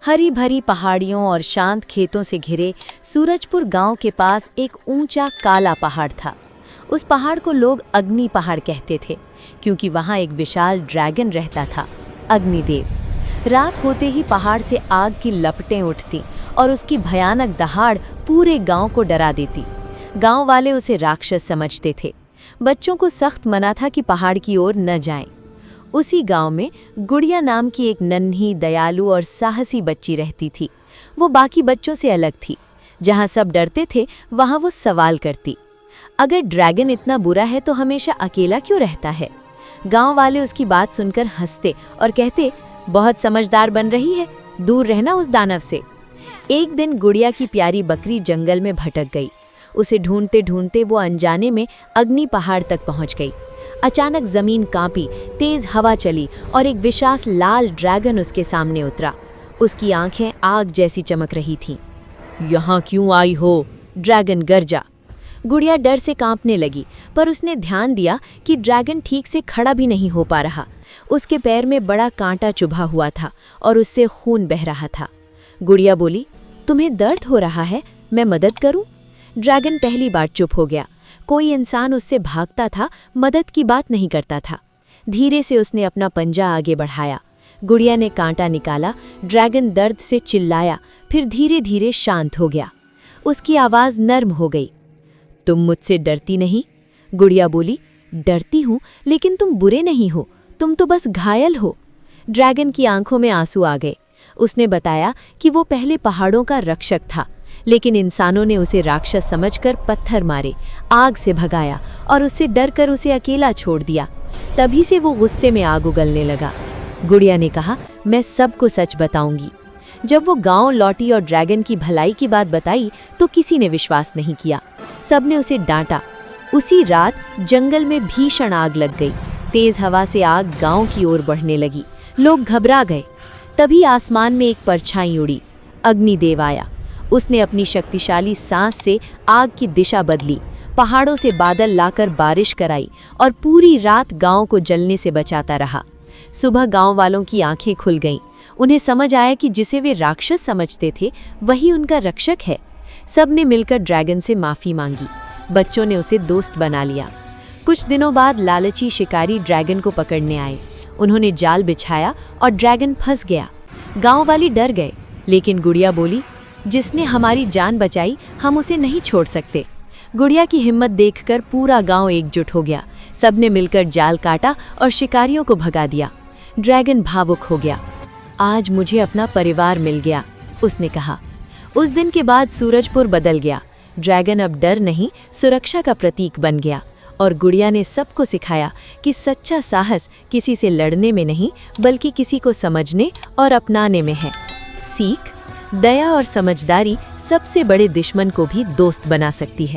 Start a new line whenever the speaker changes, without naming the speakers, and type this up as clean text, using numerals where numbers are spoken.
हरी भरी पहाड़ियों और शांत खेतों से घिरे सूरजपुर गांव के पास एक ऊंचा काला पहाड़ था। उस पहाड़ को लोग अग्नि पहाड़ कहते थे, क्योंकि वहां एक विशाल ड्रैगन रहता था, अग्निदेव। रात होते ही पहाड़ से आग की लपटें उठती और उसकी भयानक दहाड़ पूरे गांव को डरा देती। गांव वाले उसे राक्षस समझते थे। बच्चों को सख्त मना था कि पहाड़ की ओर न जाएं। उसी गांव में गुड़िया नाम की एक नन्ही, दयालु और साहसी बच्ची रहती थी। वो बाकी बच्चों से अलग थी। जहां सब डरते थे, वहां वो सवाल करती, अगर ड्रैगन इतना बुरा है तो हमेशा अकेला क्यों रहता है? गांव वाले उसकी बात सुनकर हंसते और कहते, बहुत समझदार बन रही है, दूर रहना उस दानव से। एक दिन गुड़िया की प्यारी बकरी जंगल में भटक गई। उसे ढूंढते ढूंढते वो अनजाने में अग्नि पहाड़ तक पहुंच गई। अचानक जमीन कांपी, तेज हवा चली और एक विशाल लाल ड्रैगन उसके सामने उतरा। उसकी आंखें आग जैसी चमक रही थीं। यहाँ क्यों आई हो? ड्रैगन गरजा। गुड़िया डर से कांपने लगी, पर उसने ध्यान दिया कि ड्रैगन ठीक से खड़ा भी नहीं हो पा रहा। उसके पैर में बड़ा कांटा चुभा हुआ था और उससे खून बह रहा था। गुड़िया बोली, तुम्हें दर्द हो रहा है, मैं मदद करूं? ड्रैगन पहली बार चुप हो गया। कोई इंसान उससे भागता था, मदद की बात नहीं करता था। धीरे से उसने अपना पंजा आगे बढ़ाया। गुड़िया ने कांटा निकाला। ड्रैगन दर्द से चिल्लाया, फिर धीरे धीरे शांत हो गया। उसकी आवाज़ नर्म हो गई। तुम मुझसे डरती नहीं? गुड़िया बोली, डरती हूँ, लेकिन तुम बुरे नहीं हो, तुम तो बस घायल हो। ड्रैगन की आंखों में आंसू आ गए। उसने बताया कि वो पहले पहाड़ों का रक्षक था, लेकिन इंसानों ने उसे राक्षस समझकर पत्थर मारे, आग से भगाया और उससे डरकर उसे अकेला छोड़ दिया। तभी से वो गुस्से में आग उगलने लगा। गुड़िया ने कहा, मैं सबको सच बताऊंगी। जब वो गांव लौटी और ड्रैगन की भलाई की बात बताई तो किसी ने विश्वास नहीं किया। सबने उसे डांटा। उसी रात जंगल में भीषण आग लग गई। तेज हवा से आग गांव की ओर बढ़ने लगी। लोग घबरा गए। तभी आसमान में एक परछाई उड़ी। अग्निदेव आया। उसने अपनी शक्तिशाली सांस से आग की दिशा बदली, पहाड़ों से बादल लाकर बारिश कराई और पूरी रात गांव को जलने से बचाता रहा। सुबह गांव वालों की आंखें खुल गईं। उन्हें समझ आया कि जिसे वे राक्षस समझते थे, वही उनका रक्षक है। सबने मिलकर ड्रैगन से माफ़ी मांगी। बच्चों ने उसे दोस्त बना लिया। कुछ दिनों बाद लालची शिकारी ड्रैगन को पकड़ने आए। उन्होंने जाल बिछाया और ड्रैगन फंस गया। गाँव वाले डर गए, लेकिन गुड़िया बोली, जिसने हमारी जान बचाई, हम उसे नहीं छोड़ सकते। गुड़िया की हिम्मत देखकर पूरा गांव एकजुट हो गया। सबने मिलकर जाल काटा और शिकारियों को भगा दिया। ड्रैगन भावुक हो गया। आज मुझे अपना परिवार मिल गया, उसने कहा। उस दिन के बाद सूरजपुर बदल गया। ड्रैगन अब डर नहीं, सुरक्षा का प्रतीक बन गया। और गुड़िया ने सबको सिखाया कि सच्चा साहस किसी से लड़ने में नहीं, बल्कि किसी को समझने और अपनाने में है। सीख, दया और समझदारी सबसे बड़े दुश्मन को भी दोस्त बना सकती है।